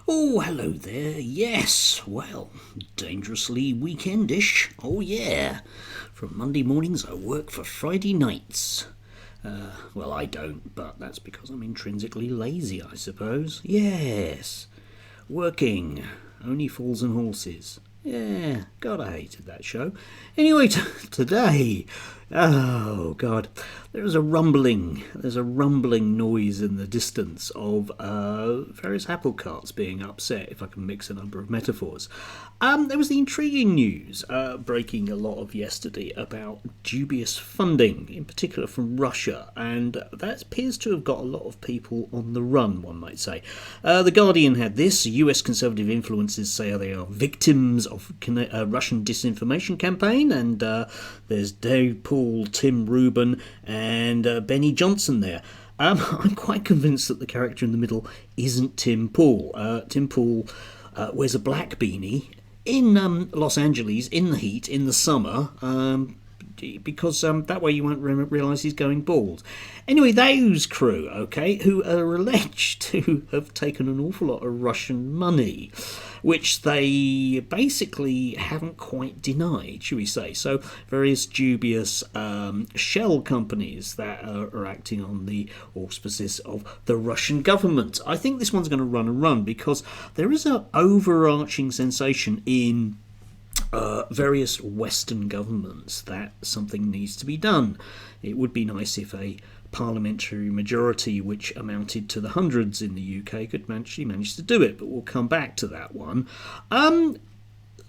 Oh, hello there. Yes, well, dangerously weekendish. Oh, yeah. From Monday mornings, I work for Friday nights. Well, I don't, but that's because I'm intrinsically lazy, I suppose. Yes. Working. Only fools and horses. Yeah, God, I hated that show. Anyway, today, oh God, there's a rumbling. There's a rumbling noise in the distance of various apple carts being upset, if I can mix a number of metaphors. There was the intriguing news breaking a lot of yesterday about dubious funding, in particular from Russia, and that appears to have got a lot of people on the run, one might say. The Guardian had this: US conservative influencers say they are victims of Russian disinformation campaign, and there's Dave Paul, Tim Rubin, and Benny Johnson there. I'm quite convinced that the character in the middle isn't Tim Paul. Tim Paul wears a black beanie in Los Angeles, in the heat, in the summer, because that way you won't realise he's going bald. Anyway, those crew, okay, who are alleged to have taken an awful lot of Russian money, which they basically haven't quite denied, shall we say. So various dubious shell companies that are acting on the auspices of the Russian government. I think this one's going to run and run because there is an overarching sensation in various Western governments that something needs to be done. It would be nice if a parliamentary majority which amounted to the hundreds in the UK could actually manage to do it, but we'll come back to that one.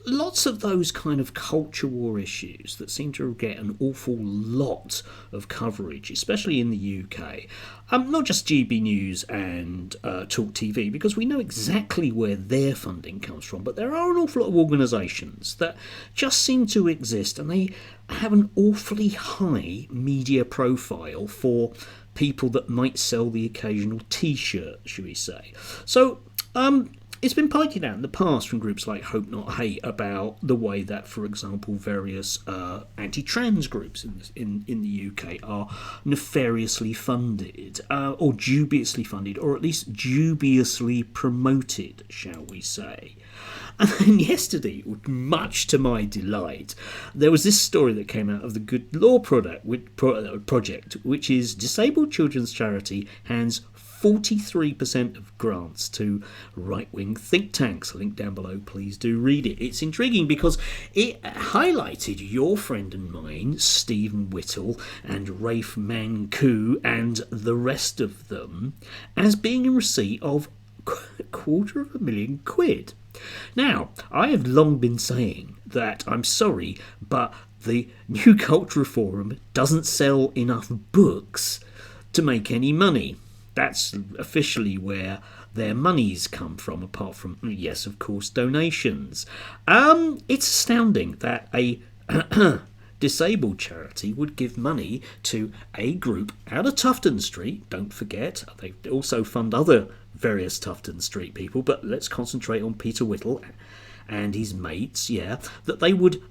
Lots of those kind of culture war issues that seem to get an awful lot of coverage, especially in the UK. Not just GB News and Talk TV, because we know exactly where their funding comes from, but there are an awful lot of organisations that just seem to exist, and they have an awfully high media profile for people that might sell the occasional T-shirt, shall we say. So, it's been pointed out in the past from groups like Hope Not Hate about the way that, for example, various anti-trans groups in the UK are nefariously funded, or dubiously funded, or at least dubiously promoted, shall we say. And then yesterday, much to my delight, there was this story that came out of the Good Law Project, which is disabled children's charity hands 43% of grants to right-wing think tanks. Link down below, please do read it. It's intriguing because it highlighted your friend and mine, Stephen Whittle and Rafe Manku and the rest of them, as being in receipt of £250,000. Now, I have long been saying that I'm sorry, but the New Culture Forum doesn't sell enough books to make any money. That's officially where their monies come from, apart from, yes, of course, donations. It's astounding that a disabled charity would give money to a group out of Tufton Street. Don't forget, they also fund other various Tufton Street people, but let's concentrate on Peter Whittle and his mates, that they would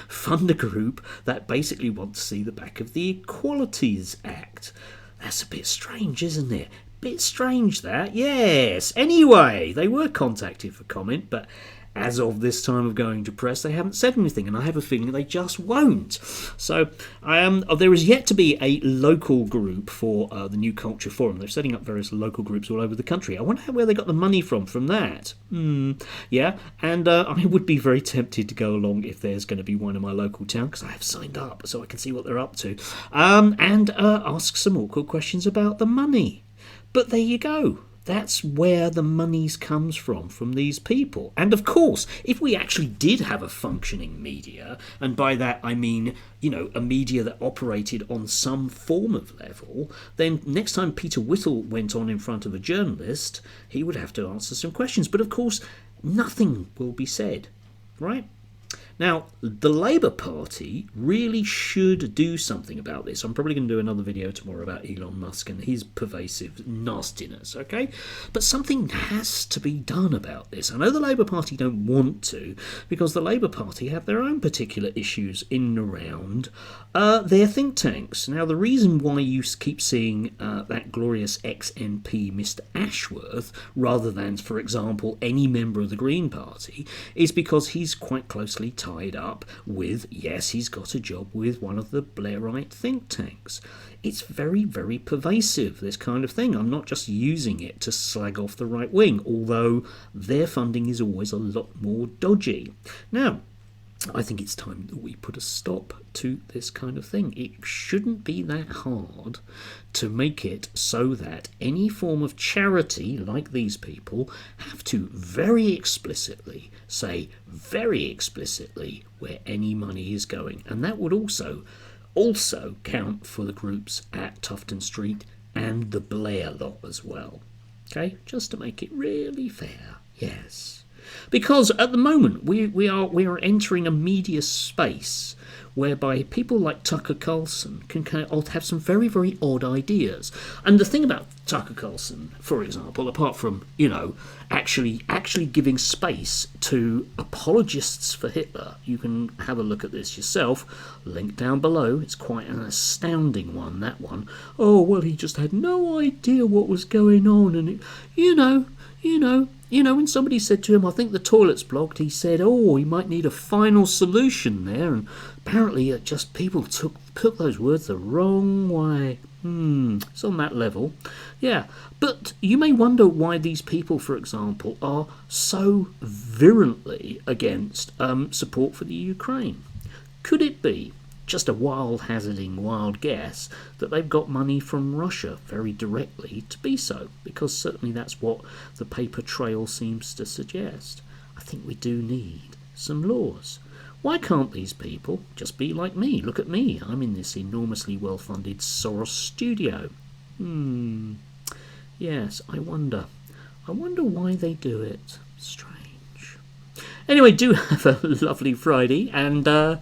fund a group that basically want to see the back of the Equalities Act. That's a bit strange, isn't it? Bit strange, that. Yes. Anyway, they were contacted for comment, but as of this time of going to press, they haven't said anything, and I have a feeling they just won't. So there is yet to be a local group for the New Culture Forum. They're setting up various local groups all over the country. I wonder where they got the money from that. Yeah, and I would be very tempted to go along if there's going to be one in my local town, because I have signed up so I can see what they're up to, and ask some awkward questions about the money. But there you go. That's where the monies comes from these people. And of course, if we actually did have a functioning media, and by that I mean, a media that operated on some form of level, then next time Peter Whittle went on in front of a journalist, he would have to answer some questions. But of course, nothing will be said, right? Now, the Labour Party really should do something about this. I'm probably going to do another video tomorrow about Elon Musk and his pervasive nastiness, okay? But something has to be done about this. I know the Labour Party don't want to, because the Labour Party have their own particular issues in and around their think tanks. Now, the reason why you keep seeing that glorious ex-MP, Mr Ashworth, rather than, for example, any member of the Green Party, is because he's quite closely tied up with, yes, he's got a job with one of the Blairite think tanks. It's very, very pervasive, this kind of thing. I'm not just using it to slag off the right wing, although their funding is always a lot more dodgy. Now, I think it's time that we put a stop to this kind of thing. It shouldn't be that hard to make it so that any form of charity, like these people, have to very explicitly say very explicitly where any money is going. And that would also count for the groups at Tufton Street and the Blair lot as well. Okay, just to make it really fair. Yes. Because at the moment we are entering a media space whereby people like Tucker Carlson can have some very, very odd ideas. And the thing about Tucker Carlson, for example, apart from, actually giving space to apologists for Hitler, you can have a look at this yourself, link down below. It's quite an astounding one, that one. Oh, well, he just had no idea what was going on, and when somebody said to him, I think the toilet's blocked, he said, oh, he might need a final solution there. And apparently just people took those words the wrong way. It's on that level. Yeah, but you may wonder why these people, for example, are so virulently against support for the Ukraine. Could it be just a wild guess that they've got money from Russia very directly to be so? Because certainly that's what the paper trail seems to suggest. I think we do need some laws. Why can't these people just be like me? Look at me. I'm in this enormously well-funded Soros studio. Yes, I wonder why they do it. Strange. Anyway, do have a lovely Friday, and I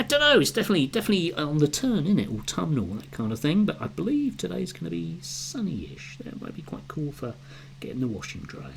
don't know, it's definitely on the turn, isn't it? Autumnal, that kind of thing, but I believe today's going to be sunny-ish. That might be quite cool for getting the washing dry.